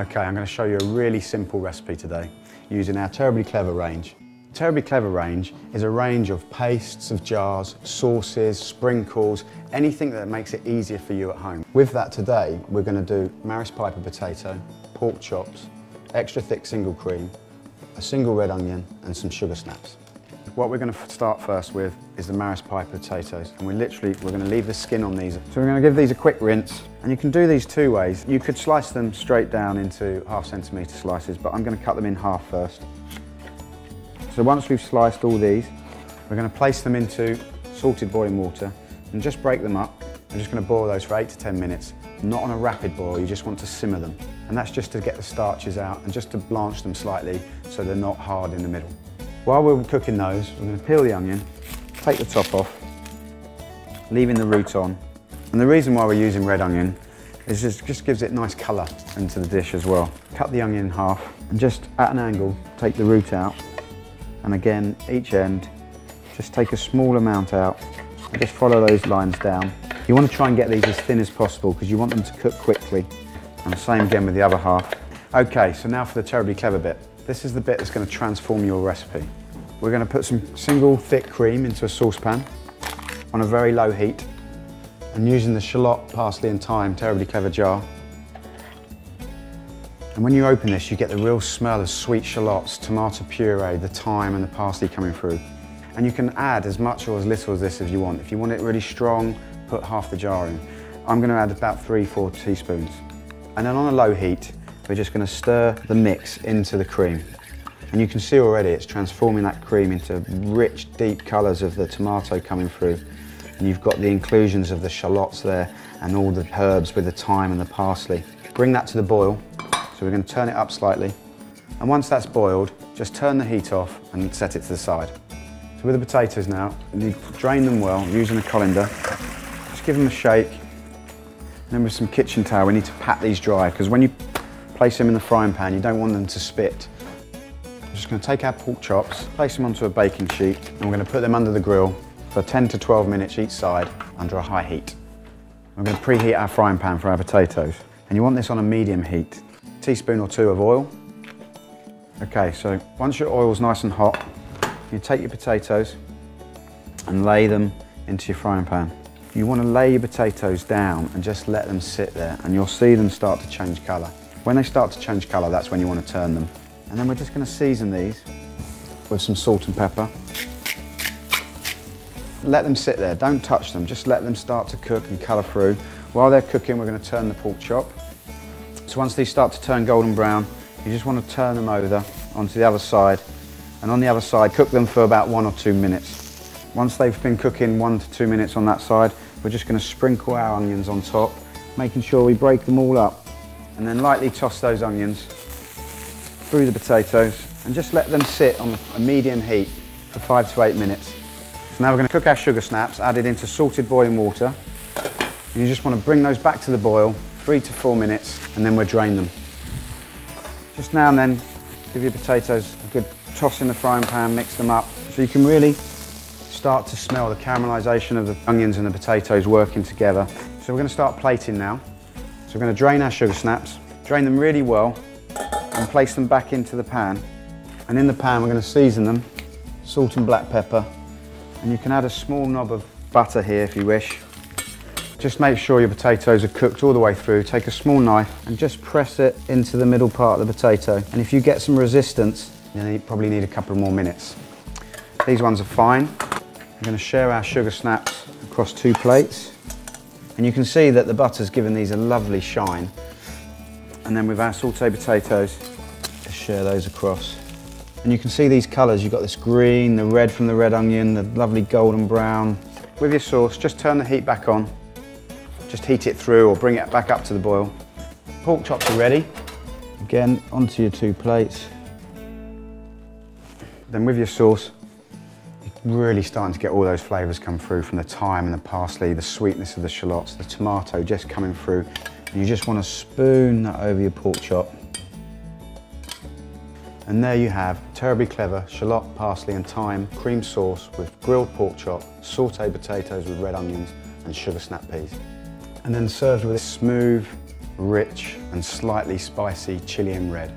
Okay, I'm going to show you a really simple recipe today using our Terribly Clever range. Terribly Clever range is a range of pastes, of jars, sauces, sprinkles, anything that makes it easier for you at home. With that today, we're going to do Maris Piper potato, pork chops, extra thick single cream, a single red onion and some sugar snaps. What we're going to start first with is the Maris Piper potatoes, and we're going to leave the skin on these. So we're going to give these a quick rinse, and you can do these two ways. You could slice them straight down into 1/2 centimetre slices, but I'm going to cut them in half first. So once we've sliced all these, we're going to place them into salted boiling water and just break them up. I'm just going to boil those for 8 to 10 minutes, not on a rapid boil, you just want to simmer them. And that's just to get the starches out and just to blanch them slightly so they're not hard in the middle. While we're cooking those, we're going to peel the onion, take the top off, leaving the root on. And the reason why we're using red onion is just gives it nice colour into the dish as well. Cut the onion in half and just at an angle, take the root out. And again, each end, just take a small amount out and just follow those lines down. You want to try and get these as thin as possible because you want them to cook quickly. And the same again with the other half. Okay, so now for the Terribly Clever bit. This is the bit that's going to transform your recipe. We're going to put some single thick cream into a saucepan on a very low heat and using the shallot, parsley and thyme Terribly Clever jar. And when you open this, you get the real smell of sweet shallots, tomato puree, the thyme and the parsley coming through. And you can add as much or as little as this if you want. If you want it really strong, put half the jar in. I'm going to add about 3-4 teaspoons. And then on a low heat, we're just going to stir the mix into the cream. And you can see already it's transforming that cream into rich, deep colours of the tomato coming through. And you've got the inclusions of the shallots there and all the herbs with the thyme and the parsley. Bring that to the boil. So we're going to turn it up slightly. And once that's boiled, just turn the heat off and set it to the side. So with the potatoes now, you drain them well using a colander. Just give them a shake. And then with some kitchen towel, we need to pat these dry because when you place them in the frying pan, you don't want them to spit. I'm just going to take our pork chops, place them onto a baking sheet, and we're going to put them under the grill for 10 to 12 minutes each side under a high heat. We're going to preheat our frying pan for our potatoes. And you want this on a medium heat. A teaspoon or 2 of oil. Okay, so once your oil's nice and hot, you take your potatoes and lay them into your frying pan. You want to lay your potatoes down and just let them sit there, and you'll see them start to change colour. When they start to change colour, that's when you want to turn them. And then we're just going to season these with some salt and pepper. Let them sit there, don't touch them, just let them start to cook and colour through. While they're cooking, we're going to turn the pork chop. So once these start to turn golden brown, you just want to turn them over onto the other side. And on the other side, cook them for about 1 or 2 minutes. Once they've been cooking 1 to 2 minutes on that side, we're just going to sprinkle our onions on top, making sure we break them all up. And then lightly toss those onions through the potatoes and just let them sit on a medium heat for 5 to 8 minutes. So now we're going to cook our sugar snaps, added into salted boiling water. And you just want to bring those back to the boil, 3 to 4 minutes, and then we'll drain them. Just now and then, give your potatoes a good toss in the frying pan, mix them up, so you can really start to smell the caramelisation of the onions and the potatoes working together. So we're going to start plating now. So we're going to drain our sugar snaps, drain them really well, and place them back into the pan. And in the pan we're going to season them, salt and black pepper, and you can add a small knob of butter here if you wish. Just make sure your potatoes are cooked all the way through. Take a small knife and just press it into the middle part of the potato. And if you get some resistance, then you probably need a couple more minutes. These ones are fine. We're going to share our sugar snaps across 2 plates. And you can see that the butter's given these a lovely shine. And then with our sauté potatoes, just share those across. And you can see these colours. You've got this green, the red from the red onion, the lovely golden brown. With your sauce, just turn the heat back on. Just heat it through or bring it back up to the boil. Pork chops are ready. Again, onto your 2 plates. Then with your sauce, you're really starting to get all those flavours come through from the thyme and the parsley, the sweetness of the shallots, the tomato just coming through. And you just want to spoon that over your pork chop. And there you have Terribly Clever shallot, parsley and thyme cream sauce with grilled pork chop, sauté potatoes with red onions and sugar snap peas. And then served with a smooth, rich and slightly spicy Chilean red.